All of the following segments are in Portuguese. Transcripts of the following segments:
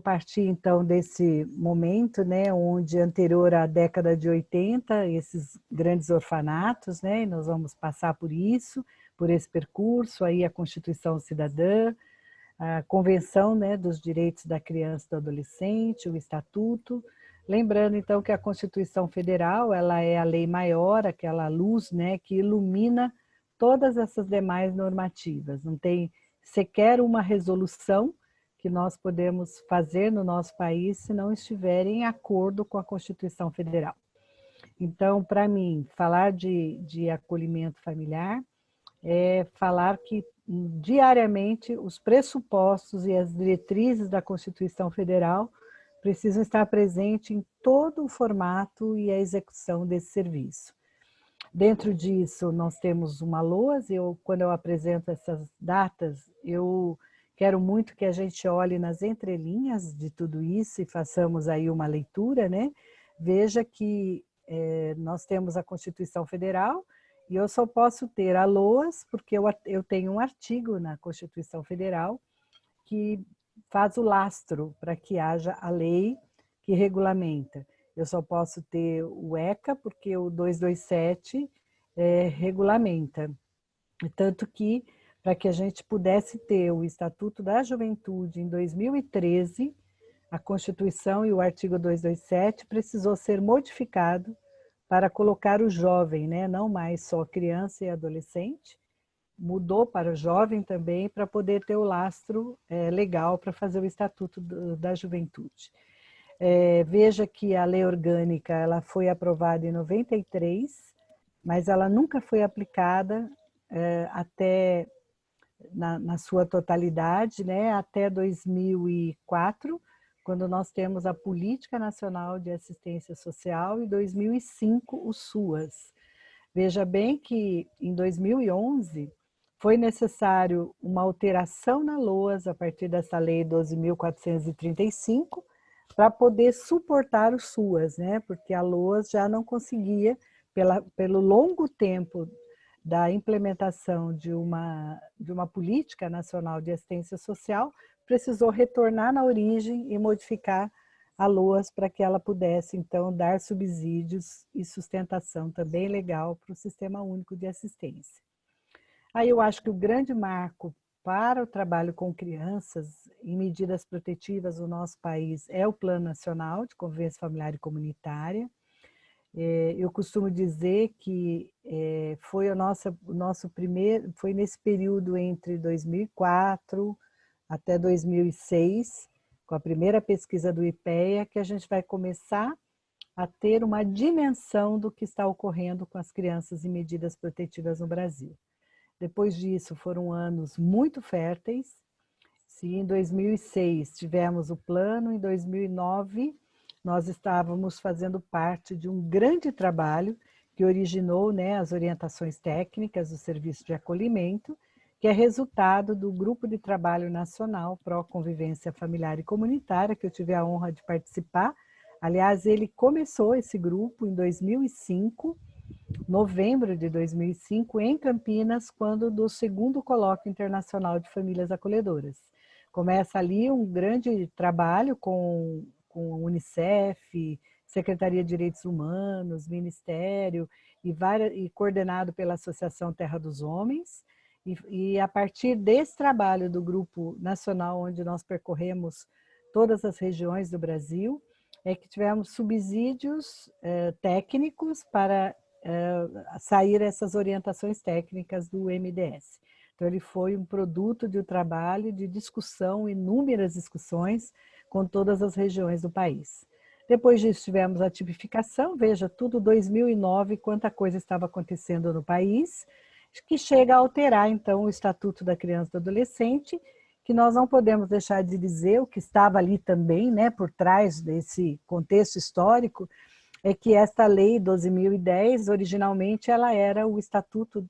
partir então desse momento, né, onde anterior à década de 80, esses grandes orfanatos, né, e nós vamos passar por isso, por esse percurso, aí a Constituição Cidadã, a Convenção, né, dos Direitos da Criança e do Adolescente, o Estatuto. Lembrando então que a Constituição Federal, ela é a lei maior, aquela luz, né, que ilumina todas essas demais normativas. Não tem sequer uma resolução que nós podemos fazer no nosso país se não estiver em acordo com a Constituição Federal. Então, para mim, falar de acolhimento familiar é falar que diariamente os pressupostos e as diretrizes da Constituição Federal precisam estar presentes em todo o formato e a execução desse serviço. Dentro disso, nós temos uma LOAS, quando eu apresento essas datas, eu quero muito que a gente olhe nas entrelinhas de tudo isso e façamos aí uma leitura, né? Veja que nós temos a Constituição Federal e eu só posso ter a LOAS porque eu tenho um artigo na Constituição Federal que faz o lastro para que haja a lei que regulamenta. Eu só posso ter o ECA porque o 227 regulamenta. Tanto que, para que a gente pudesse ter o Estatuto da Juventude em 2013, a Constituição e o artigo 227 precisou ser modificado para colocar o jovem, né? Não mais só criança e adolescente, mudou para o jovem também para poder ter o lastro legal para fazer o Estatuto da Juventude. Veja que a lei orgânica ela foi aprovada em 93, mas ela nunca foi aplicada até na sua totalidade, né, até 2004, quando nós temos a Política Nacional de Assistência Social e 2005 o SUAS. Veja bem que em 2011 foi necessário uma alteração na LOAS a partir dessa lei 12.435 para poder suportar o SUAS, né? Porque a LOAS já não conseguia, pelo longo tempo da implementação de uma política nacional de assistência social, precisou retornar na origem e modificar a LOAS para que ela pudesse, então, dar subsídios e sustentação também legal para o Sistema Único de Assistência. Aí eu acho que o grande marco para o trabalho com crianças em medidas protetivas no nosso país é o Plano Nacional de Convivência Familiar e Comunitária. Eu costumo dizer que foi o nosso primeiro, foi nesse período entre 2004 até 2006, com a primeira pesquisa do IPEA, que a gente vai começar a ter uma dimensão do que está ocorrendo com as crianças em medidas protetivas no Brasil. Depois disso, foram anos muito férteis. Se em 2006 tivemos o plano, em 2009 nós estávamos fazendo parte de um grande trabalho que originou, né, as orientações técnicas do Serviço de Acolhimento, que é resultado do Grupo de Trabalho Nacional Pró-Convivência Familiar e Comunitária, que eu tive a honra de participar. Aliás, ele começou esse grupo em 2005, novembro de 2005, em Campinas, quando do segundo Colóquio Internacional de Famílias Acolhedoras. Começa ali um grande trabalho com a Unicef, Secretaria de Direitos Humanos, Ministério, e coordenado pela Associação Terra dos Homens. E a partir desse trabalho do Grupo Nacional, onde nós percorremos todas as regiões do Brasil, é que tivemos subsídios técnicos para sair essas orientações técnicas do MDS. Então, ele foi um produto de um trabalho de discussão, inúmeras discussões com todas as regiões do país. Depois disso, tivemos a tipificação, veja, tudo 2009, quanta coisa estava acontecendo no país, que chega a alterar, então, o Estatuto da Criança e do Adolescente, que nós não podemos deixar de dizer, o que estava ali também, né, por trás desse contexto histórico, é que esta lei 12.010, originalmente, ela era o Estatuto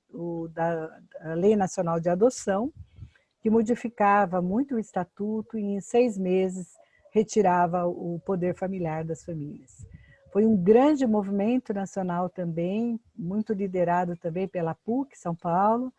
da Lei Nacional de Adoção, que modificava muito o Estatuto e em 6 meses retirava o poder familiar das famílias. Foi um grande movimento nacional também, muito liderado também pela PUC, São Paulo,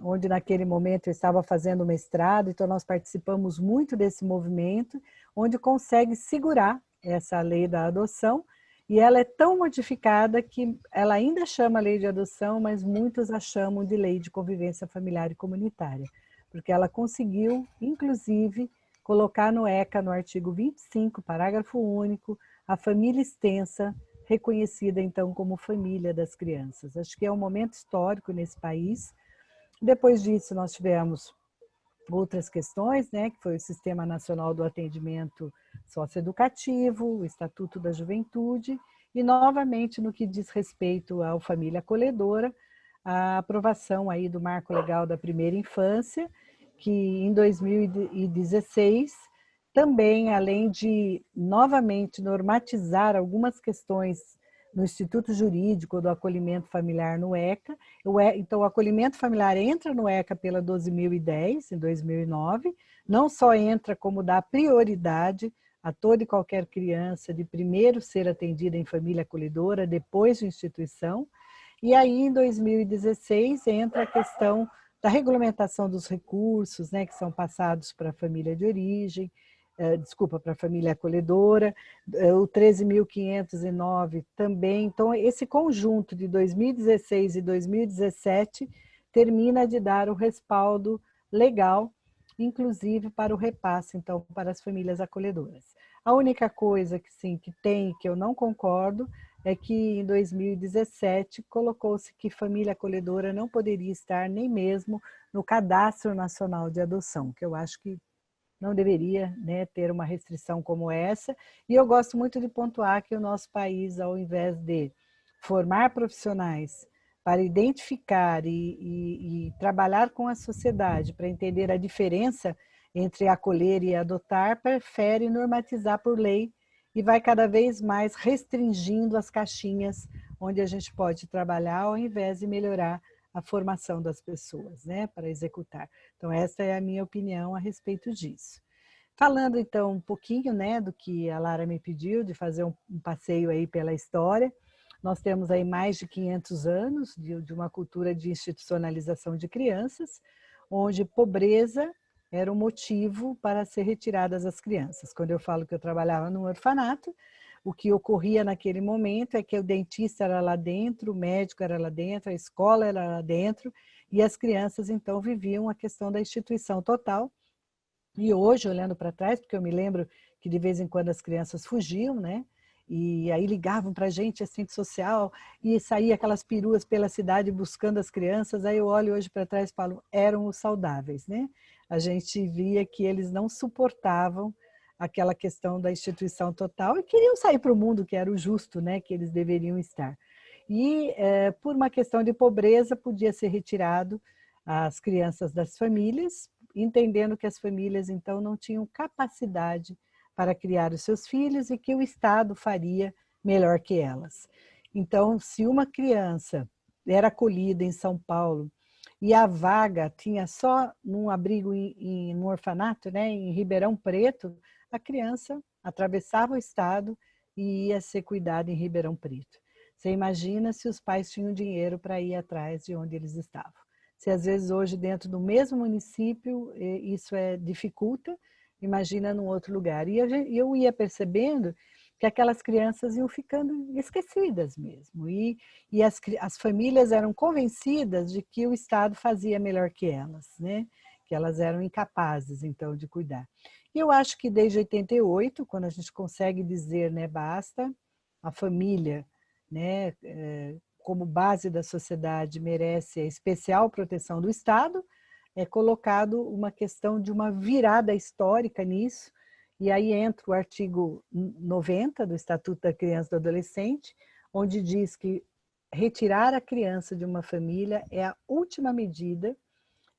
onde naquele momento eu estava fazendo mestrado, então nós participamos muito desse movimento, onde consegue segurar essa lei da adoção, e ela é tão modificada que ela ainda chama lei de adoção, mas muitos a chamam de lei de convivência familiar e comunitária, porque ela conseguiu, inclusive, colocar no ECA, no artigo 25, parágrafo único, a família extensa, reconhecida então como família das crianças. Acho que é um momento histórico nesse país. Depois disso, nós tivemos outras questões, né, que foi o Sistema Nacional do Atendimento Socioeducativo, o Estatuto da Juventude, e novamente no que diz respeito à família acolhedora, a aprovação aí do Marco Legal da Primeira Infância, que em 2016 também, além de novamente normatizar algumas questões no Instituto Jurídico do Acolhimento Familiar no ECA. Então, o acolhimento familiar entra no ECA pela 12.010, em 2009, não só entra como dá prioridade a toda e qualquer criança de primeiro ser atendida em família acolhedora, depois de instituição, e aí em 2016 entra a questão da regulamentação dos recursos, né, que são passados para a família de origem, para a família acolhedora, o 13.509 também. Então, esse conjunto de 2016 e 2017 termina de dar o respaldo legal, inclusive para o repasse, então, para as famílias acolhedoras. A única coisa que sim, que tem, que eu não concordo, é que em 2017 colocou-se que família acolhedora não poderia estar nem mesmo no Cadastro Nacional de Adoção, que eu acho que não deveria, né, ter uma restrição como essa. E eu gosto muito de pontuar que o nosso país, ao invés de formar profissionais para identificar e trabalhar com a sociedade para entender a diferença entre acolher e adotar, prefere normatizar por lei e vai cada vez mais restringindo as caixinhas onde a gente pode trabalhar, ao invés de melhorar a formação das pessoas, né, para executar. Então, essa é a minha opinião a respeito disso. Falando, então, um pouquinho, né, do que a Lara me pediu, de fazer um passeio aí pela história, nós temos aí mais de 500 anos de uma cultura de institucionalização de crianças, onde pobreza era o motivo para ser retiradas as crianças. Quando eu falo que eu trabalhava no orfanato, o que ocorria naquele momento é que o dentista era lá dentro, o médico era lá dentro, a escola era lá dentro, e as crianças, então, viviam a questão da instituição total. E hoje, olhando para trás, porque eu me lembro que de vez em quando as crianças fugiam, né? E aí ligavam para a gente, assistente social, e saía aquelas peruas pela cidade buscando as crianças. Aí eu olho hoje para trás e falo, eram os saudáveis, né? A gente via que eles não suportavam aquela questão da instituição total e queriam sair para o mundo, que era o justo, né? Que eles deveriam estar. E por uma questão de pobreza, podia ser retirado as crianças das famílias, entendendo que as famílias, então, não tinham capacidade para criar os seus filhos e que o Estado faria melhor que elas. Então, se uma criança era acolhida em São Paulo e a vaga tinha só num abrigo no orfanato, né, em Ribeirão Preto, a criança atravessava o estado e ia ser cuidada em Ribeirão Preto. Você imagina se os pais tinham dinheiro para ir atrás de onde eles estavam. Se às vezes hoje dentro do mesmo município isso dificulta, imagina num outro lugar. E eu ia percebendo que aquelas crianças iam ficando esquecidas mesmo. E as famílias eram convencidas de que o Estado fazia melhor que elas, né? Que elas eram incapazes, então, de cuidar. E eu acho que desde 88, quando a gente consegue dizer, né, basta, a família, né, como base da sociedade, merece a especial proteção do Estado, é colocado uma questão de uma virada histórica nisso, e aí entra o artigo 90 do Estatuto da Criança e do Adolescente, onde diz que retirar a criança de uma família é a última medida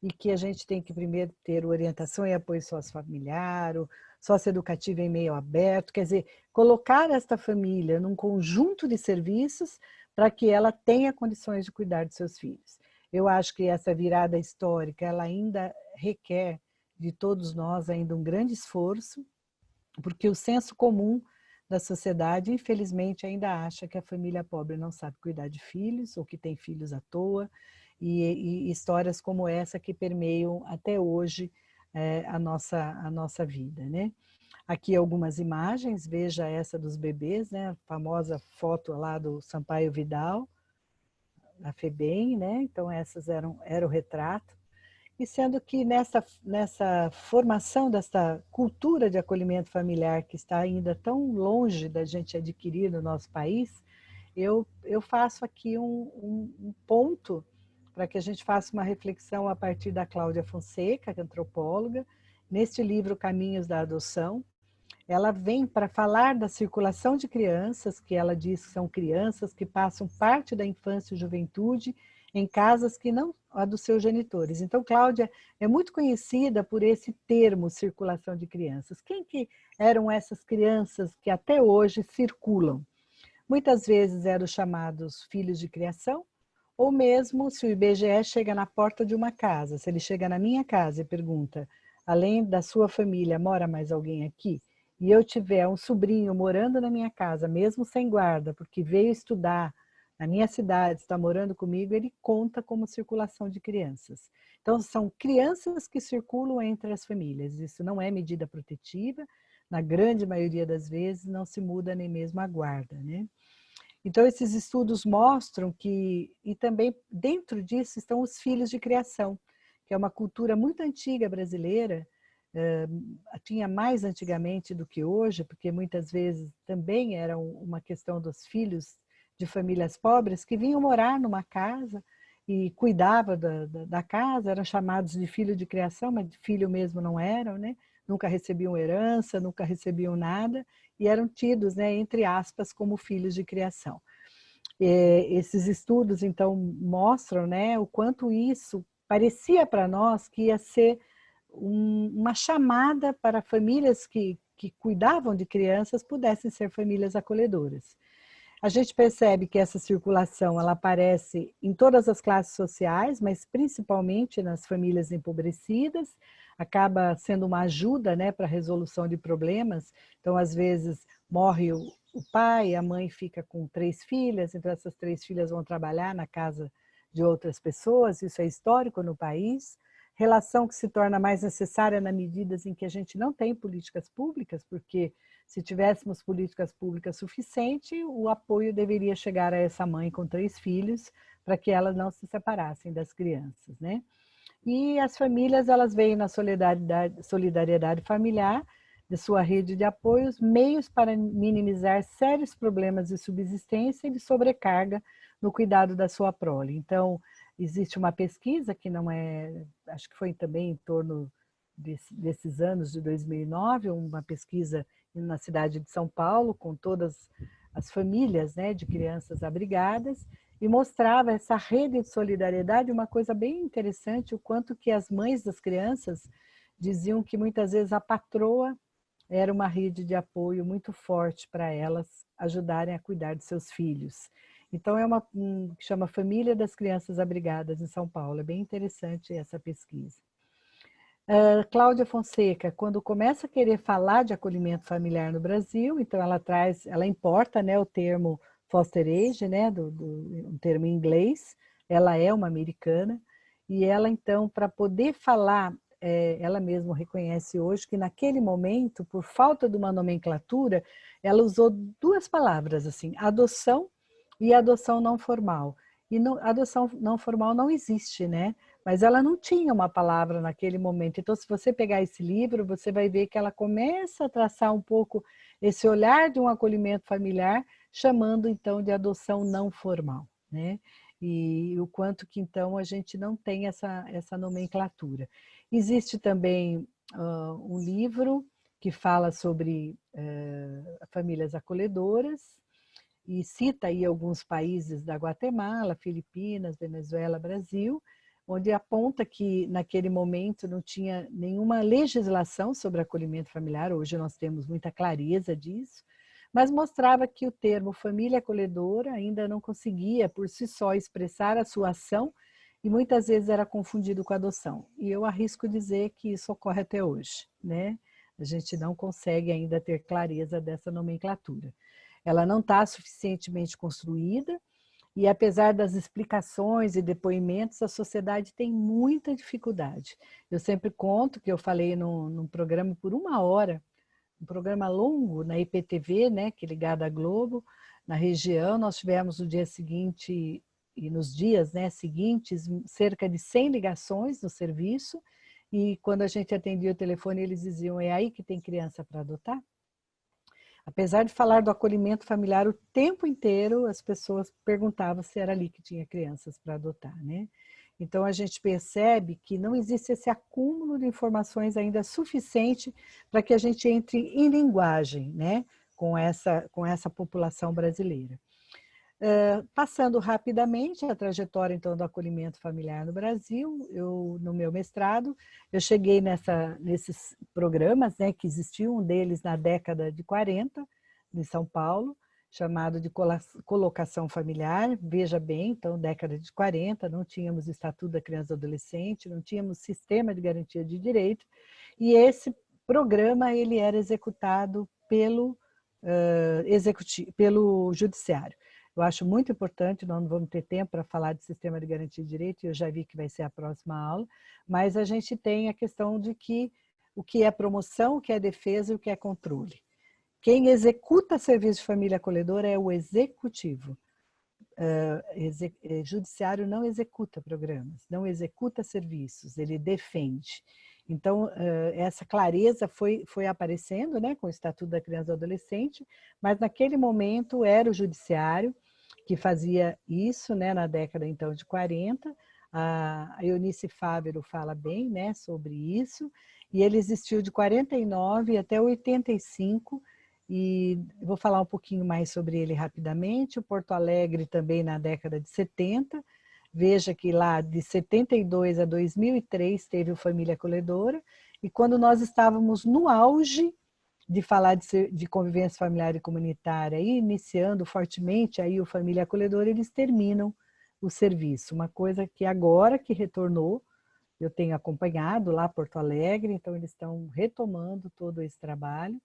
e que a gente tem que primeiro ter orientação e apoio sociofamiliar, socioeducativo em meio aberto, quer dizer, colocar esta família num conjunto de serviços para que ela tenha condições de cuidar de seus filhos. Eu acho que essa virada histórica, ela ainda requer de todos nós ainda um grande esforço, porque o senso comum da sociedade, infelizmente, ainda acha que a família pobre não sabe cuidar de filhos, ou que tem filhos à toa, e histórias como essa que permeiam até hoje a nossa vida, né? Aqui algumas imagens, veja essa dos bebês, né? A famosa foto lá do Sampaio Vidal, na FEBEM, né? Então essas era o retrato. E sendo que nessa formação dessa cultura de acolhimento familiar que está ainda tão longe da gente adquirir no nosso país, eu faço aqui um ponto para que a gente faça uma reflexão a partir da Cláudia Fonseca, que é antropóloga, neste livro Caminhos da Adoção. Ela vem para falar da circulação de crianças, que ela diz que são crianças que passam parte da infância e juventude em casas que não a dos seus genitores. Então, Cláudia é muito conhecida por esse termo, circulação de crianças. Quem que eram essas crianças que até hoje circulam? Muitas vezes eram chamados filhos de criação, ou mesmo se o IBGE chega na porta de uma casa, se ele chega na minha casa e pergunta, além da sua família, mora mais alguém aqui? E eu tiver um sobrinho morando na minha casa, mesmo sem guarda, porque veio estudar na minha cidade, está morando comigo, ele conta como circulação de crianças. Então, são crianças que circulam entre as famílias. Isso não é medida protetiva, na grande maioria das vezes não se muda nem mesmo a guarda, né? Então, esses estudos mostram que, e também dentro disso estão os filhos de criação, que é uma cultura muito antiga brasileira, tinha mais antigamente do que hoje, porque muitas vezes também era uma questão dos filhos de famílias pobres que vinham morar numa casa e cuidavam da casa, eram chamados de filho de criação, mas filho mesmo não eram, né? Nunca recebiam herança, nunca recebiam nada, e eram tidos, né, entre aspas, como filhos de criação. Esses estudos, então, mostram, né, o quanto isso parecia para nós que ia ser uma chamada para famílias que cuidavam de crianças pudessem ser famílias acolhedoras. A gente percebe que essa circulação ela aparece em todas as classes sociais, mas principalmente nas famílias empobrecidas, acaba sendo uma ajuda, né, para a resolução de problemas. Então, às vezes, morre o pai, a mãe fica com 3 filhas, então essas 3 filhas vão trabalhar na casa de outras pessoas, isso é histórico no país. Relação que se torna mais necessária na medida em que a gente não tem políticas públicas, porque se tivéssemos políticas públicas suficientes, o apoio deveria chegar a essa mãe com 3 filhos, para que elas não se separassem das crianças, né? E as famílias, elas veem na solidariedade familiar, de sua rede de apoios, meios para minimizar sérios problemas de subsistência e de sobrecarga no cuidado da sua prole. Então, existe uma pesquisa que não é, acho que foi também em torno desses anos de 2009, uma pesquisa na cidade de São Paulo, com todas as famílias, né, de crianças abrigadas, e mostrava essa rede de solidariedade, uma coisa bem interessante, o quanto que as mães das crianças diziam que muitas vezes a patroa era uma rede de apoio muito forte para elas ajudarem a cuidar de seus filhos. Então, é que chama Família das Crianças Abrigadas em São Paulo. É bem interessante essa pesquisa. Cláudia Fonseca, quando começa a querer falar de acolhimento familiar no Brasil, então ela importa, né, o termo foster age, né, um termo em inglês, ela é uma americana, e ela então, para poder falar, ela mesma reconhece hoje que naquele momento, por falta de uma nomenclatura, ela usou 2 palavras, assim, adoção e adoção não formal. E a adoção não formal não existe, né? Mas ela não tinha uma palavra naquele momento. Então, se você pegar esse livro, você vai ver que ela começa a traçar um pouco esse olhar de um acolhimento familiar, chamando então de adoção não formal, né? E o quanto que então a gente não tem essa nomenclatura. Existe também um livro que fala sobre famílias acolhedoras, e cita aí alguns países da Guatemala, Filipinas, Venezuela, Brasil, onde aponta que naquele momento não tinha nenhuma legislação sobre acolhimento familiar, hoje nós temos muita clareza disso, mas mostrava que o termo família acolhedora ainda não conseguia por si só expressar a sua ação e muitas vezes era confundido com adoção. E eu arrisco dizer que isso ocorre até hoje, né? A gente não consegue ainda ter clareza dessa nomenclatura. Ela não está suficientemente construída, e apesar das explicações e depoimentos, a sociedade tem muita dificuldade. Eu sempre conto que eu falei num programa por 1 hora, um programa longo na IPTV, né, que é ligado à Globo, na região. Nós tivemos no dia seguinte e nos dias, né, seguintes cerca de 100 ligações no serviço, e quando a gente atendia o telefone, eles diziam: é aí que tem criança para adotar? Apesar de falar do acolhimento familiar o tempo inteiro, as pessoas perguntavam se era ali que tinha crianças para adotar, né? Então, a gente percebe que não existe esse acúmulo de informações ainda suficiente para que a gente entre em linguagem, né, com essa população brasileira. Passando rapidamente a trajetória, então, do acolhimento familiar no Brasil, no meu mestrado, eu cheguei nesses programas, né, que existiam, um deles na década de 40, em São Paulo, chamado de colocação familiar. Veja bem, então, década de 40, não tínhamos Estatuto da Criança e do Adolescente, não tínhamos sistema de garantia de direito, e esse programa ele era executado pelo judiciário. Eu acho muito importante, nós não vamos ter tempo para falar de sistema de garantia de direito, eu já vi que vai ser a próxima aula, mas a gente tem a questão de que o que é promoção, o que é defesa e o que é controle. Quem executa serviço de família acolhedora é o executivo. Judiciário não executa programas, não executa serviços, ele defende. Então, essa clareza foi aparecendo, né, com o Estatuto da Criança e do Adolescente, mas naquele momento era o judiciário que fazia isso, né, na década então de 40. A Eunice Fávero fala bem, né, sobre isso, e ele existiu de 49 até 85, e vou falar um pouquinho mais sobre ele rapidamente. O Porto Alegre também na década de 70, veja que lá de 72 a 2003 teve o Família Acolhedora, e quando nós estávamos no auge de falar de convivência familiar e comunitária, e iniciando fortemente aí o Família Acolhedora, eles terminam o serviço. Uma coisa que agora que retornou, eu tenho acompanhado lá Porto Alegre, então eles estão retomando todo esse trabalho.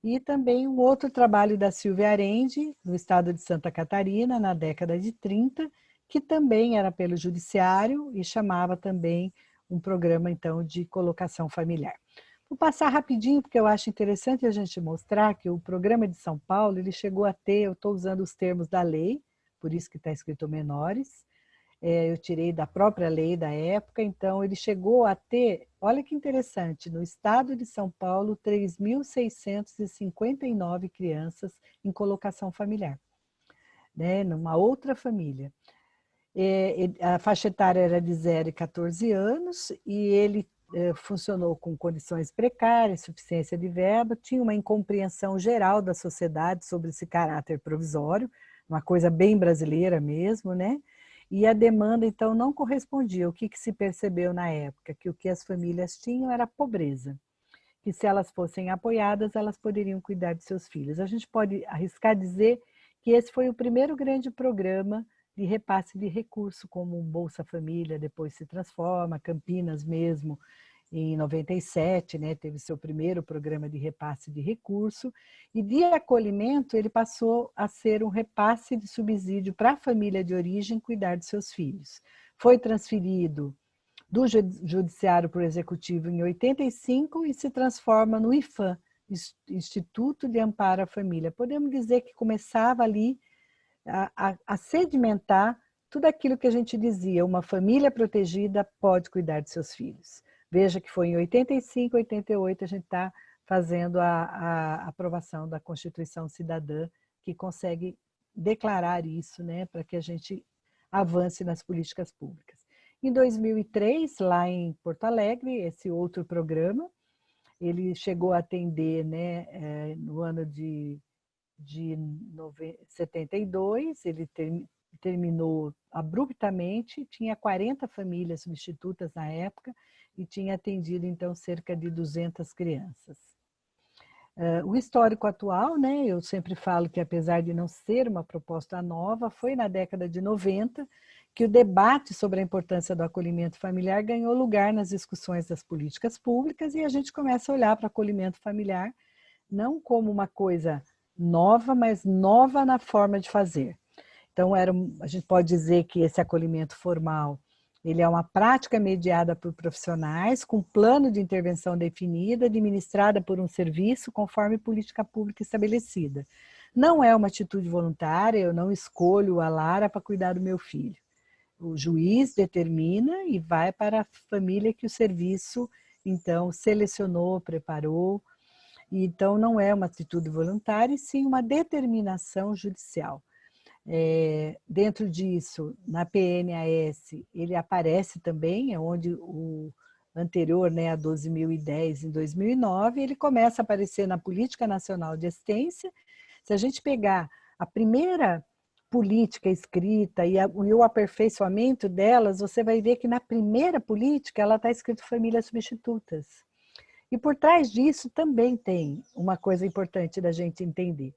E também um outro trabalho da Silvia Arendi, no estado de Santa Catarina, na década de 30, que também era pelo judiciário e chamava também um programa, então, de colocação familiar. Vou passar rapidinho, porque eu acho interessante a gente mostrar que o programa de São Paulo, ele chegou a ter, eu estou usando os termos da lei, por isso que está escrito menores, eu tirei da própria lei da época, então ele chegou a ter, olha que interessante, no estado de São Paulo, 3.659 crianças em colocação familiar, né, numa outra família. A faixa etária era de 0 a 14 anos e ele funcionou com condições precárias, suficiência de verba, tinha uma incompreensão geral da sociedade sobre esse caráter provisório, uma coisa bem brasileira mesmo, né? E a demanda, então, não correspondia. O que se percebeu na época? Que o que as famílias tinham era pobreza. Que se elas fossem apoiadas, elas poderiam cuidar de seus filhos. A gente pode arriscar dizer que esse foi o primeiro grande programa de repasse de recurso, como o Bolsa Família depois se transforma, Campinas mesmo, em 97, né, teve seu primeiro programa de repasse de recurso, e de acolhimento ele passou a ser um repasse de subsídio para a família de origem cuidar de seus filhos. Foi transferido do judiciário para o executivo em 85 e se transforma no IFAM, Instituto de Amparo à Família. Podemos dizer que começava ali a sedimentar tudo aquilo que a gente dizia, uma família protegida pode cuidar de seus filhos. Veja que foi em 85, 88, a gente está fazendo a aprovação da Constituição Cidadã, que consegue declarar isso, né, para que a gente avance nas políticas públicas. Em 2003, lá em Porto Alegre, esse outro programa, ele chegou a atender, né, no ano de 72, ele terminou abruptamente, tinha 40 famílias substitutas na época e tinha atendido, então, cerca de 200 crianças. O histórico atual, né, eu sempre falo que, apesar de não ser uma proposta nova, foi na década de 90 que o debate sobre a importância do acolhimento familiar ganhou lugar nas discussões das políticas públicas e a gente começa a olhar para o acolhimento familiar não como uma coisa nova, mas nova na forma de fazer. Então, a gente pode dizer que esse acolhimento formal, ele é uma prática mediada por profissionais, com plano de intervenção definida, administrada por um serviço, conforme política pública estabelecida. Não é uma atitude voluntária, eu não escolho a Lara para cuidar do meu filho. O juiz determina e vai para a família que o serviço, então, selecionou, preparou. Então, não é uma atitude voluntária, e sim uma determinação judicial. Dentro disso, na PNAS, ele aparece também, é onde o anterior, né, a 12.010, em 2009, ele começa a aparecer na Política Nacional de Assistência. Se a gente pegar a primeira política escrita e o aperfeiçoamento delas, você vai ver que na primeira política ela está escrito famílias substitutas. E por trás disso também tem uma coisa importante da gente entender.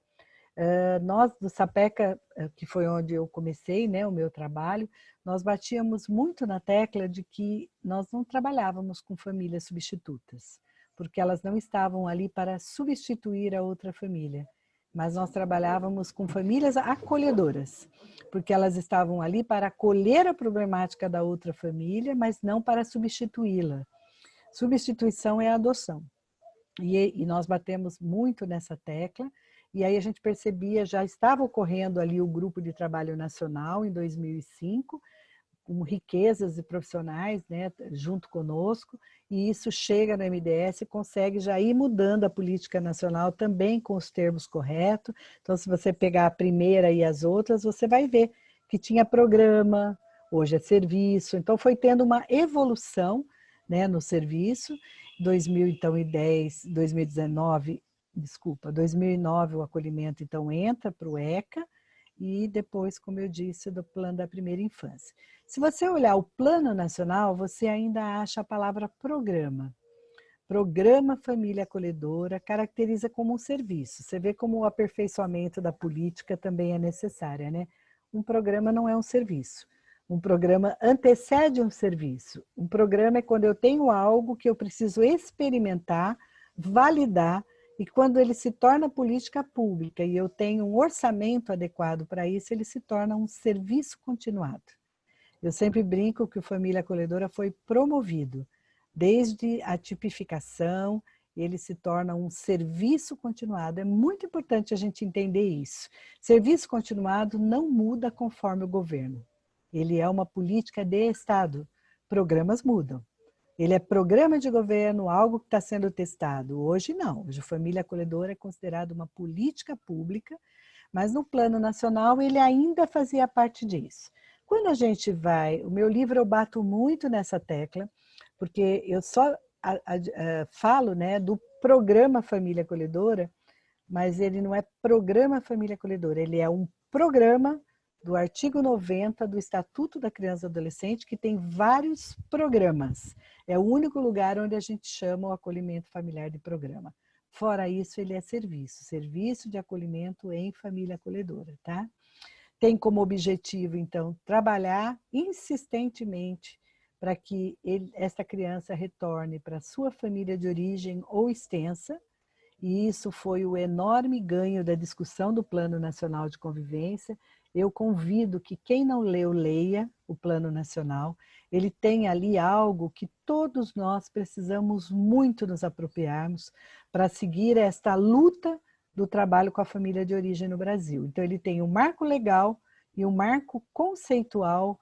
Nós do Sapeca, que foi onde eu comecei, né, o meu trabalho, nós batíamos muito na tecla de que nós não trabalhávamos com famílias substitutas, porque elas não estavam ali para substituir a outra família, mas nós trabalhávamos com famílias acolhedoras, porque elas estavam ali para acolher a problemática da outra família, mas não para substituí-la. Substituição é a adoção. E nós batemos muito nessa tecla, e aí a gente percebia, já estava ocorrendo ali o Grupo de Trabalho Nacional em 2005, com riquezas e profissionais, né, junto conosco, e isso chega no MDS e consegue já ir mudando a política nacional também com os termos corretos. Então, se você pegar a primeira e as outras, você vai ver que tinha programa, hoje é serviço, então foi tendo uma evolução, né, no serviço. 2009 o acolhimento então entra para o ECA, e depois, como eu disse, do plano da primeira infância. Se você olhar o plano nacional, você ainda acha a palavra programa. Programa Família Acolhedora caracteriza como um serviço. Você vê como o aperfeiçoamento da política também é necessária, né? Um programa não é um serviço. Um programa antecede um serviço. Um programa é quando eu tenho algo que eu preciso experimentar, validar, e quando ele se torna política pública e eu tenho um orçamento adequado para isso, ele se torna um serviço continuado. Eu sempre brinco que o Família Acolhedora foi promovido. Desde a tipificação, ele se torna um serviço continuado. É muito importante a gente entender isso. Serviço continuado não muda conforme o governo. Ele é uma política de Estado. Programas mudam. Ele é programa de governo, algo que está sendo testado. Hoje não. Hoje a Família Acolhedora é considerada uma política pública, mas no plano nacional ele ainda fazia parte disso. Quando a gente vai... O meu livro eu bato muito nessa tecla, porque eu só falo, né, do programa Família Acolhedora, mas ele não é programa Família Acolhedora, ele é um programa do artigo 90 do Estatuto da Criança e Adolescente, que tem vários programas. É o único lugar onde a gente chama o acolhimento familiar de programa. Fora isso, ele é serviço, serviço de acolhimento em família acolhedora, tá? Tem como objetivo, então, trabalhar insistentemente para que essa criança retorne para sua família de origem ou extensa, e isso foi o enorme ganho da discussão do Plano Nacional de Convivência. Eu convido que quem não leu, leia o Plano Nacional. Ele tem ali algo que todos nós precisamos muito nos apropriarmos para seguir esta luta do trabalho com a família de origem no Brasil. Então, ele tem um marco legal e um marco conceitual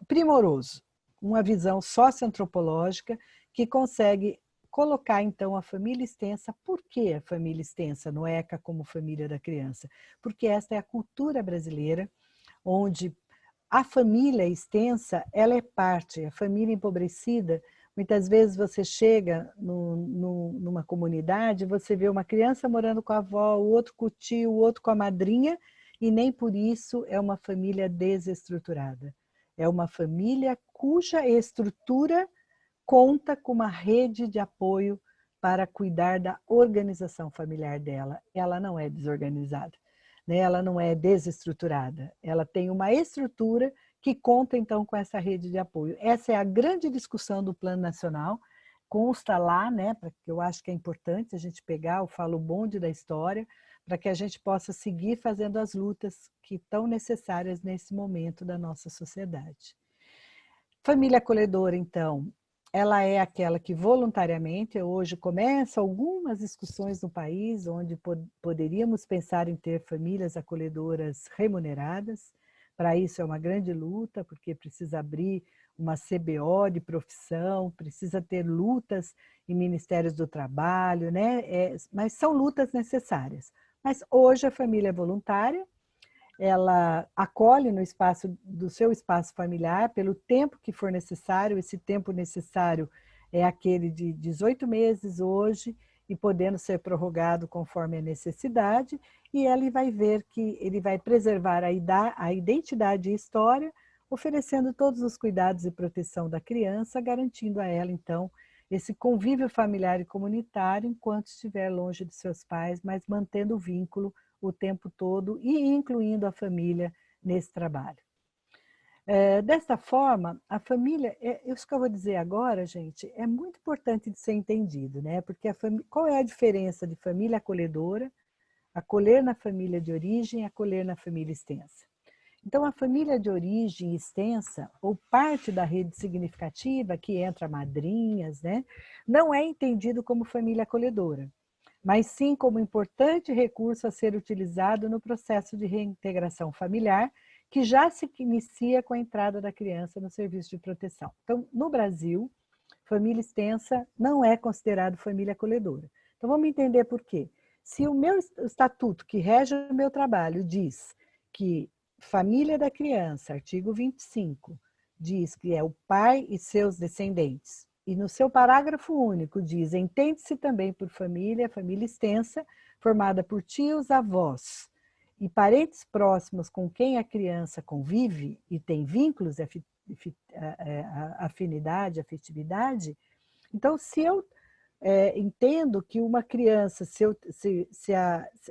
primoroso, uma visão socioantropológica que consegue colocar, então, a família extensa. Por que a família extensa no ECA como família da criança? Porque esta é a cultura brasileira, onde a família extensa, ela é parte, a família empobrecida. Muitas vezes você chega numa comunidade, você vê uma criança morando com a avó, o outro com o tio, o outro com a madrinha, e nem por isso é uma família desestruturada. É uma família cuja estrutura conta com uma rede de apoio para cuidar da organização familiar dela. Ela não é desorganizada, né? Ela não é desestruturada. Ela tem uma estrutura que conta, então, com essa rede de apoio. Essa é a grande discussão do Plano Nacional, consta lá, né, porque eu acho que é importante a gente pegar, eu falo o bonde da história, para que a gente possa seguir fazendo as lutas que estão necessárias nesse momento da nossa sociedade. Família acolhedora, então, ela é aquela que voluntariamente, hoje começam algumas discussões no país, onde poderíamos pensar em ter famílias acolhedoras remuneradas. Para isso é uma grande luta, porque precisa abrir uma CBO de profissão, precisa ter lutas em ministérios do trabalho, né? Mas são lutas necessárias. Mas hoje a família é voluntária, ela acolhe no espaço do seu espaço familiar pelo tempo que for necessário. Esse tempo necessário é aquele de 18 meses hoje e podendo ser prorrogado conforme a necessidade, e ele vai ver que ele vai preservar a identidade e história, oferecendo todos os cuidados e proteção da criança, garantindo a ela, então, esse convívio familiar e comunitário enquanto estiver longe de seus pais, mas mantendo o vínculo o tempo todo e incluindo a família nesse trabalho. Desta forma, a família, isso que eu vou dizer agora, gente, é muito importante de ser entendido, né? Porque qual é a diferença de família acolhedora, acolher na família de origem e acolher na família extensa? Então, a família de origem extensa, ou parte da rede significativa, que entra madrinhas, né? Não é entendido como família acolhedora, mas sim como importante recurso a ser utilizado no processo de reintegração familiar, que já se inicia com a entrada da criança no serviço de proteção. Então, no Brasil, família extensa não é considerado família acolhedora. Então, vamos entender por quê. Se o meu estatuto, que rege o meu trabalho, diz que família da criança, artigo 25, diz que é o pai e seus descendentes, e no seu parágrafo único diz, entende-se também por família, família extensa, formada por tios, avós e parentes próximos com quem a criança convive e tem vínculos, afinidade, afetividade. Então, se eu entendo que uma criança,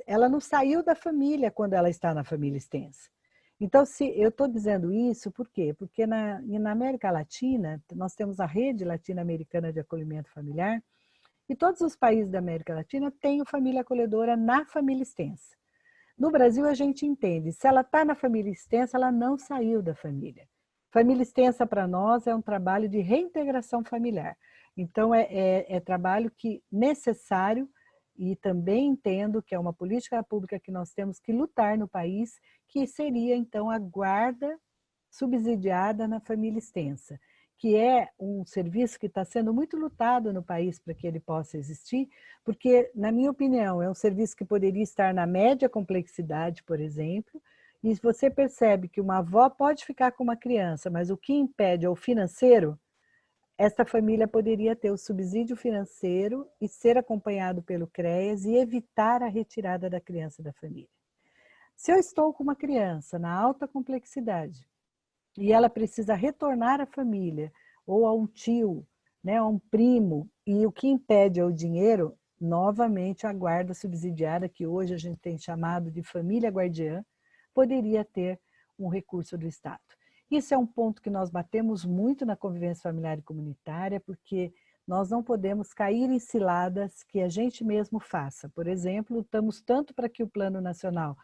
ela não saiu da família quando ela está na família extensa. Então, se eu estou dizendo isso, por quê? Porque na América Latina, nós temos a Rede Latino-Americana de Acolhimento Familiar, e todos os países da América Latina têm família acolhedora na família extensa. No Brasil, a gente entende, se ela está na família extensa, ela não saiu da família. Família extensa, para nós, é um trabalho de reintegração familiar. Então, é trabalho que necessário, e também entendo que é uma política pública que nós temos que lutar no país, que seria, então, a guarda subsidiada na família extensa, que é um serviço que está sendo muito lutado no país para que ele possa existir, porque, na minha opinião, é um serviço que poderia estar na média complexidade, por exemplo, e você percebe que uma avó pode ficar com uma criança, mas o que impede é o financeiro. Esta família poderia ter o subsídio financeiro e ser acompanhado pelo CREAS e evitar a retirada da criança da família. Se eu estou com uma criança na alta complexidade e ela precisa retornar à família, ou a um tio, né, a um primo, e o que impede é o dinheiro, novamente a guarda subsidiária, que hoje a gente tem chamado de família guardiã, poderia ter um recurso do Estado. Isso é um ponto que nós batemos muito na convivência familiar e comunitária, porque nós não podemos cair em ciladas que a gente mesmo faça. Por exemplo, lutamos tanto para que o Plano Nacional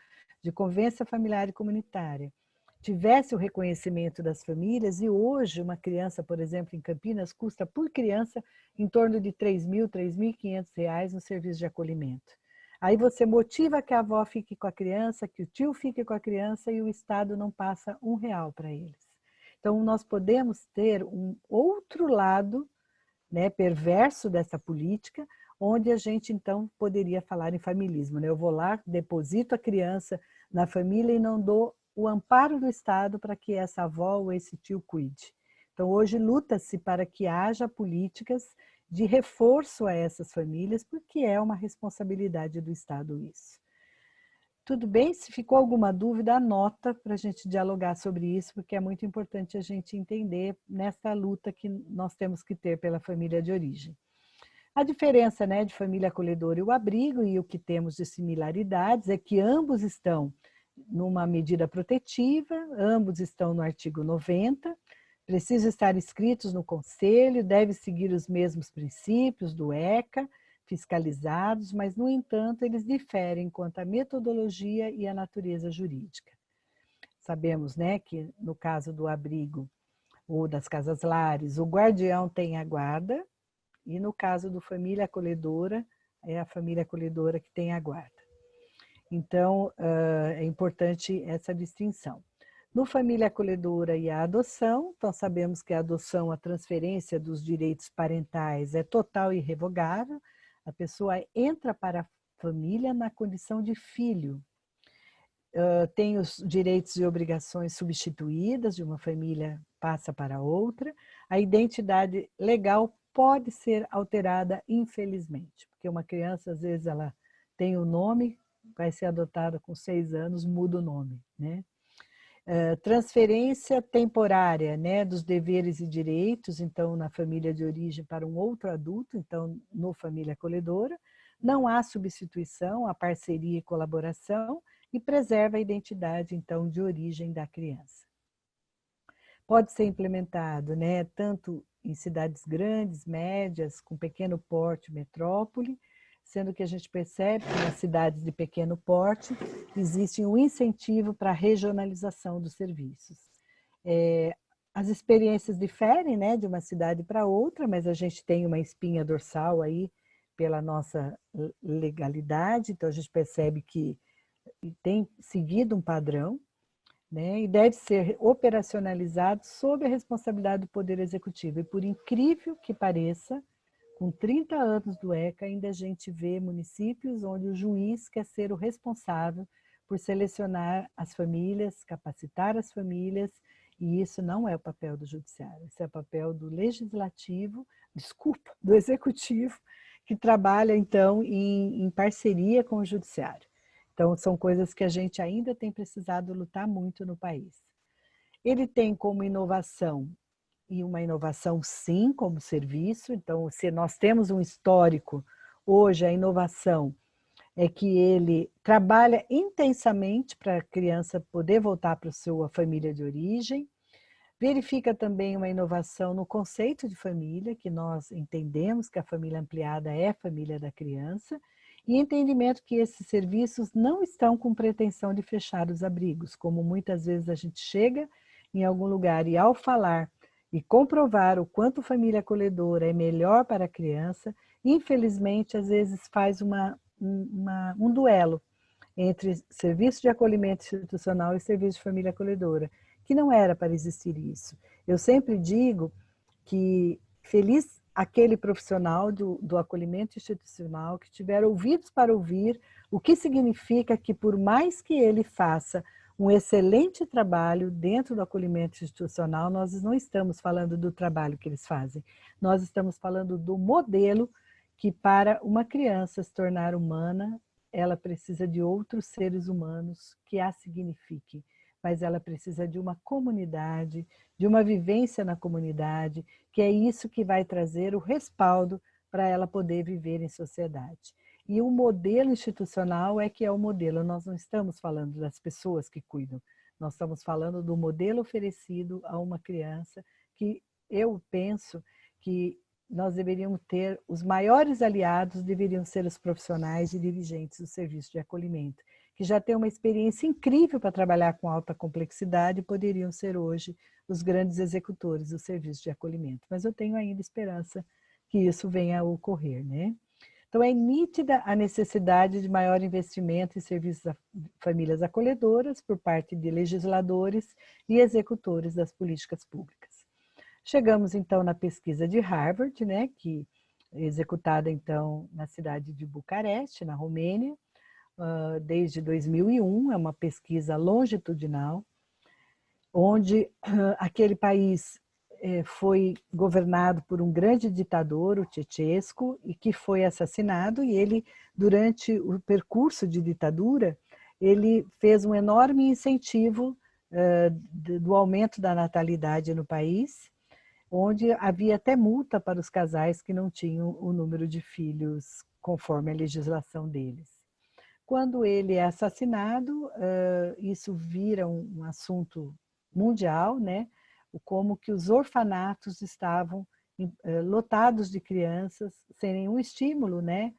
de Convivência Familiar e Comunitária tivesse o reconhecimento das famílias, e hoje uma criança, por exemplo, em Campinas, custa por criança em torno de R$3.000, R$3.500 no serviço de acolhimento. Aí você motiva que a avó fique com a criança, que o tio fique com a criança e o Estado não passa R$1 para eles. Então, nós podemos ter um outro lado, né, perverso dessa política, onde a gente, então, poderia falar em familismo, né? Eu vou lá, deposito a criança na família e não dou o amparo do Estado para que essa avó ou esse tio cuide. Então, hoje luta-se para que haja políticas de reforço a essas famílias, porque é uma responsabilidade do Estado isso. Tudo bem? Se ficou alguma dúvida, anota para a gente dialogar sobre isso, porque é muito importante a gente entender nessa luta que nós temos que ter pela família de origem. A diferença, né, de família acolhedora e o abrigo, e o que temos de similaridades, é que ambos estão numa medida protetiva, ambos estão no artigo 90, precisam estar inscritos no conselho, devem seguir os mesmos princípios do ECA, fiscalizados, mas, no entanto, eles diferem quanto à metodologia e à natureza jurídica. Sabemos, né, que no caso do abrigo ou das casas-lares, o guardião tem a guarda, e no caso do família acolhedora, é a família acolhedora que tem a guarda. Então, é importante essa distinção. No família acolhedora e a adoção, então sabemos que a adoção, a transferência dos direitos parentais é total e irrevogável, a pessoa entra para a família na condição de filho, tem os direitos e obrigações substituídas, de uma família passa para outra, a identidade legal pode ser alterada, infelizmente, porque uma criança, às vezes, ela tem o nome, vai ser adotada com 6 anos, muda o nome, né? Transferência temporária, né, dos deveres e direitos, então, na família de origem para um outro adulto, então, no família acolhedora, não há substituição, há parceria e colaboração, e preserva a identidade, então, de origem da criança. Pode ser implementado, né, tanto em cidades grandes, médias, com pequeno porte, metrópole, sendo que a gente percebe que nas cidades de pequeno porte existe um incentivo para a regionalização dos serviços. As experiências diferem, né, de uma cidade para outra, mas a gente tem uma espinha dorsal aí pela nossa legalidade, então a gente percebe que tem seguido um padrão, né, e deve ser operacionalizado sob a responsabilidade do Poder Executivo. E por incrível que pareça, com 30 anos do ECA, ainda a gente vê municípios onde o juiz quer ser o responsável por selecionar as famílias, capacitar as famílias, e isso não é o papel do judiciário, isso é o papel do legislativo, desculpa, do executivo, que trabalha, então, em parceria com o judiciário. Então, são coisas que a gente ainda tem precisado lutar muito no país. Ele tem como inovação, e uma inovação sim, como serviço, então se nós temos um histórico, hoje a inovação é que ele trabalha intensamente para a criança poder voltar para a sua família de origem, verifica também uma inovação no conceito de família, que nós entendemos que a família ampliada é a família da criança, e entendimento que esses serviços não estão com pretensão de fechar os abrigos, como muitas vezes a gente chega em algum lugar e ao falar e comprovar o quanto família acolhedora é melhor para a criança, infelizmente, às vezes faz um duelo entre serviço de acolhimento institucional e serviço de família acolhedora, que não era para existir isso. Eu sempre digo que feliz aquele profissional do acolhimento institucional que tiver ouvidos para ouvir o que significa que, por mais que ele faça um excelente trabalho dentro do acolhimento institucional, nós não estamos falando do trabalho que eles fazem, nós estamos falando do modelo que, para uma criança se tornar humana, ela precisa de outros seres humanos que a signifiquem, mas ela precisa de uma comunidade, de uma vivência na comunidade, que é isso que vai trazer o respaldo para ela poder viver em sociedade. E o modelo institucional é que é o modelo, nós não estamos falando das pessoas que cuidam, nós estamos falando do modelo oferecido a uma criança que eu penso que nós deveríamos ter, os maiores aliados deveriam ser os profissionais e dirigentes do serviço de acolhimento, que já têm uma experiência incrível para trabalhar com alta complexidade e poderiam ser hoje os grandes executores do serviço de acolhimento. Mas eu tenho ainda esperança que isso venha a ocorrer, né? Então, é nítida a necessidade de maior investimento em serviços a famílias acolhedoras por parte de legisladores e executores das políticas públicas. Chegamos, então, na pesquisa de Harvard, né, que é executada, então, na cidade de Bucareste, na Romênia, desde 2001, é uma pesquisa longitudinal, onde aquele país foi governado por um grande ditador, o Ceausescu, e que foi assassinado, e ele, durante o percurso de ditadura, ele fez um enorme incentivo do aumento da natalidade no país, onde havia até multa para os casais que não tinham o número de filhos conforme a legislação deles. Quando ele é assassinado, isso vira um assunto mundial, né? como que os orfanatos estavam lotados de crianças, sem nenhum estímulo, né?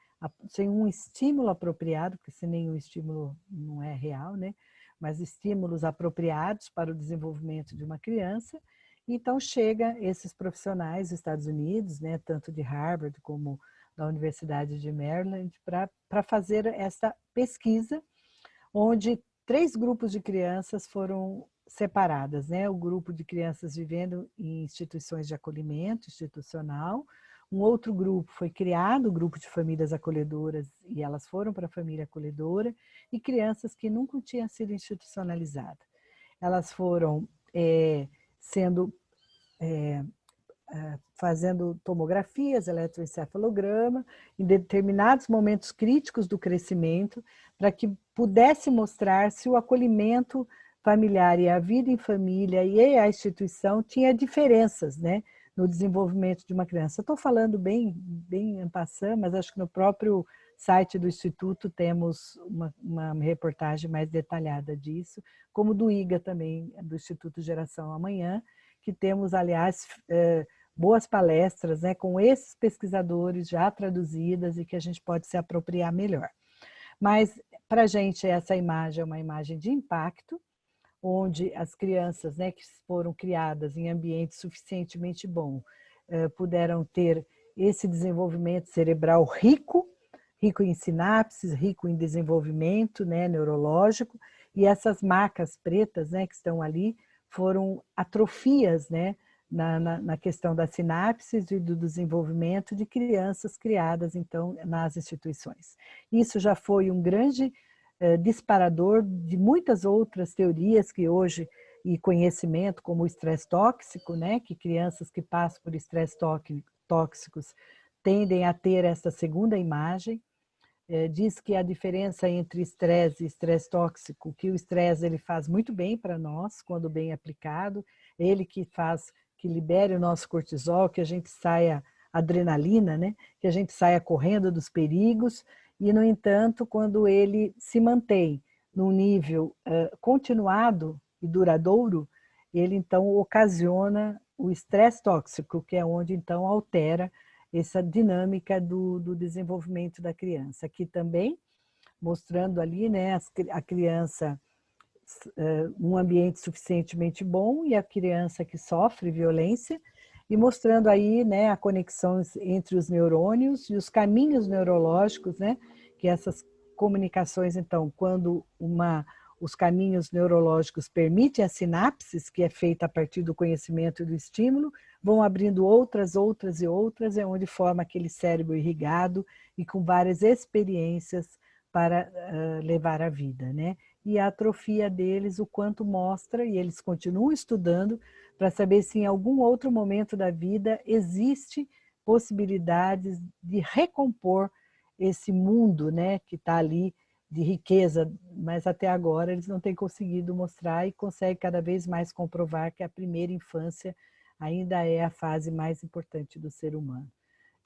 Sem um estímulo apropriado, porque sem nenhum estímulo não é real, né? Mas estímulos apropriados para o desenvolvimento de uma criança. Então, chega esses profissionais dos Estados Unidos, né, tanto de Harvard como da Universidade de Maryland, para fazer essa pesquisa, onde 3 grupos de crianças foram separadas, né? O grupo de crianças vivendo em instituições de acolhimento institucional, um outro grupo foi criado, o grupo de famílias acolhedoras, e elas foram para a família acolhedora, e crianças que nunca tinham sido institucionalizadas. Elas foram sendo fazendo tomografias, eletroencefalograma, em determinados momentos críticos do crescimento, para que pudesse mostrar se o acolhimento familiar e a vida em família e a instituição tinha diferenças, né, no desenvolvimento de uma criança. Estou falando bem en passant, mas acho que no próprio site do Instituto temos uma reportagem mais detalhada disso, como do IGA também, do Instituto Geração Amanhã, que temos, aliás, boas palestras, né, com esses pesquisadores já traduzidas e que a gente pode se apropriar melhor. Mas, para a gente, essa imagem é uma imagem de impacto, onde as crianças, né, que foram criadas em ambiente suficientemente bom, puderam ter esse desenvolvimento cerebral rico em sinapses, rico em desenvolvimento, né, neurológico, e essas marcas pretas, né, que estão ali foram atrofias, né, na questão das sinapses e do desenvolvimento de crianças criadas, então, nas instituições. Isso já foi um grande disparador de muitas outras teorias que hoje, e conhecimento, como o estresse tóxico, né, que crianças que passam por estresse tóxicos tendem a ter essa segunda imagem. Diz que a diferença entre estresse e estresse tóxico, que o estresse ele faz muito bem para nós, quando bem aplicado, ele que faz que libere o nosso cortisol, que a gente saia adrenalina, né? Que a gente saia correndo dos perigos, e, no entanto, quando ele se mantém num nível continuado e duradouro, ele, então, ocasiona o estresse tóxico, que é onde, então, altera essa dinâmica do desenvolvimento da criança. Aqui também, mostrando ali, né, a criança um ambiente suficientemente bom e a criança que sofre violência, e mostrando aí, né, a conexão entre os neurônios e os caminhos neurológicos, né, que essas comunicações, então, quando os caminhos neurológicos permitem as sinapses, que é feita a partir do conhecimento e do estímulo, vão abrindo outras e outras, é onde forma aquele cérebro irrigado e com várias experiências para levar a vida, né? E a atrofia deles, o quanto mostra, e eles continuam estudando, para saber se em algum outro momento da vida existe possibilidades de recompor esse mundo, né, que está ali de riqueza, mas até agora eles não têm conseguido mostrar e conseguem cada vez mais comprovar que a primeira infância ainda é a fase mais importante do ser humano.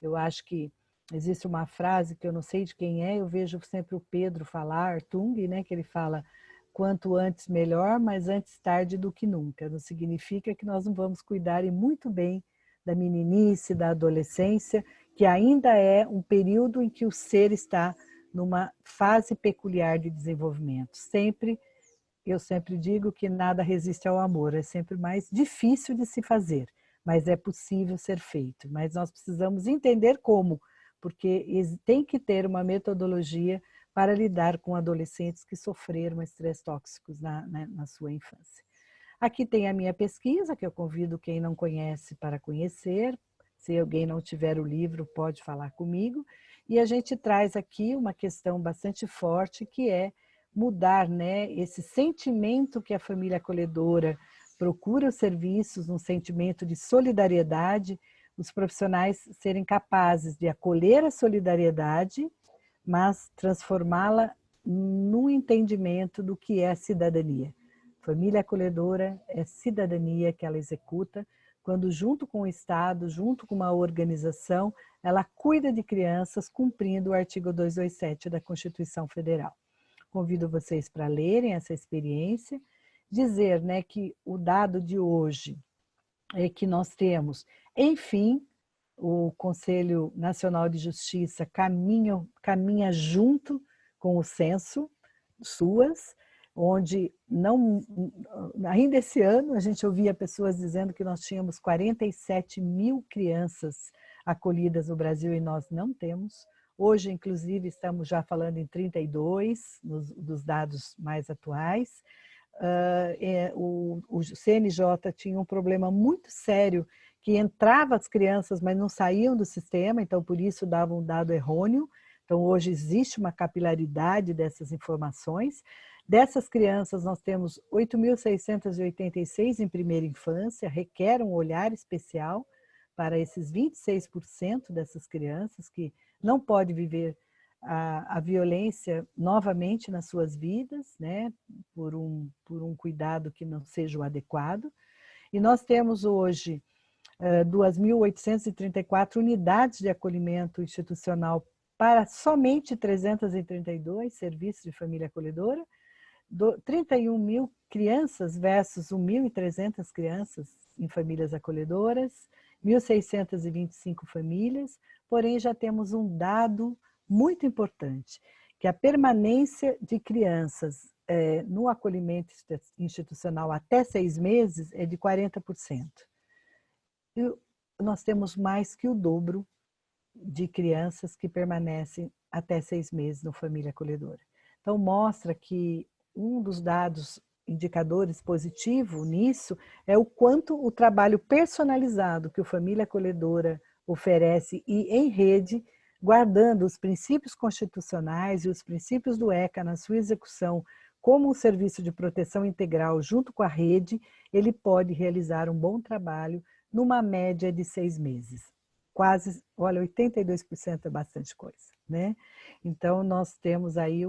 Eu acho que existe uma frase que eu não sei de quem é, eu vejo sempre o Pedro falar, Tung, né, que ele fala: quanto antes melhor, mas antes tarde do que nunca. Não significa que nós não vamos cuidar e muito bem da meninice, da adolescência, que ainda é um período em que o ser está numa fase peculiar de desenvolvimento. Eu sempre digo que nada resiste ao amor, é sempre mais difícil de se fazer, mas é possível ser feito. Mas nós precisamos entender como, porque tem que ter uma metodologia para lidar com adolescentes que sofreram estresse tóxicos na sua infância. Aqui tem a minha pesquisa, que eu convido quem não conhece para conhecer. Se alguém não tiver o livro, pode falar comigo. E a gente traz aqui uma questão bastante forte, que é mudar, né, esse sentimento que a família acolhedora procura os serviços, um sentimento de solidariedade, os profissionais serem capazes de acolher a solidariedade, mas transformá-la no entendimento do que é a cidadania. Família acolhedora é cidadania que ela executa quando, junto com o Estado, junto com uma organização, ela cuida de crianças cumprindo o artigo 227 da Constituição Federal. Convido vocês para lerem essa experiência, dizer, né, que o dado de hoje é que nós temos, enfim, o Conselho Nacional de Justiça caminha junto com o censo SUAS, onde não, ainda esse ano a gente ouvia pessoas dizendo que nós tínhamos 47 mil crianças acolhidas no Brasil e nós não temos. Hoje, inclusive, estamos já falando em 32, dos dados mais atuais. O CNJ tinha um problema muito sério, que entrava as crianças, mas não saíam do sistema, então por isso dava um dado errôneo. Então hoje existe uma capilaridade dessas informações. Dessas crianças nós temos 8.686 em primeira infância, requer um olhar especial para esses 26% dessas crianças que não podem viver a violência novamente nas suas vidas, né, por um cuidado que não seja o adequado. E nós temos hoje 2.834 unidades de acolhimento institucional para somente 332 serviços de família acolhedora, 31 mil crianças versus 1.300 crianças em famílias acolhedoras, 1.625 famílias, porém já temos um dado muito importante, que a permanência de crianças no acolhimento institucional até 6 meses é de 40%. E nós temos mais que o dobro de crianças que permanecem até 6 meses no família acolhedora. Então mostra que um dos dados indicadores positivo nisso é o quanto o trabalho personalizado que o Família Acolhedora oferece e em rede, guardando os princípios constitucionais e os princípios do ECA na sua execução como um serviço de proteção integral junto com a rede, ele pode realizar um bom trabalho numa média de 6 meses. Quase, olha, 82% é bastante coisa, né? Então, nós temos aí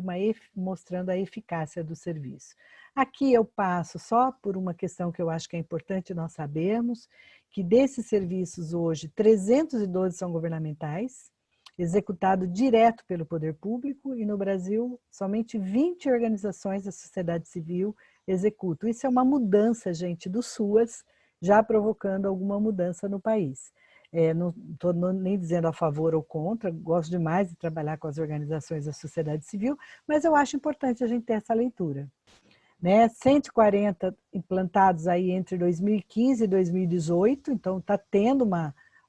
mostrando a eficácia do serviço. Aqui eu passo só por uma questão que eu acho que é importante nós sabermos, que desses serviços hoje, 312 são governamentais, executado direto pelo poder público, e no Brasil, somente 20 organizações da sociedade civil executam. Isso é uma mudança, gente, do SUAS, já provocando alguma mudança no país. Não estou nem dizendo a favor ou contra, gosto demais de trabalhar com as organizações da sociedade civil, mas eu acho importante a gente ter essa leitura. Né? 140 implantados aí entre 2015 e 2018, então está tendo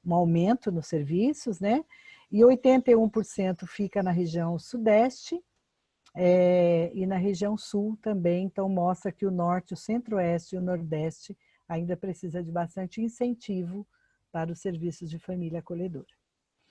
um aumento nos serviços, né? E 81% fica na região sudeste e na região sul também, então mostra que o norte, o centro-oeste e o nordeste ainda precisa de bastante incentivo para os serviços de família acolhedora.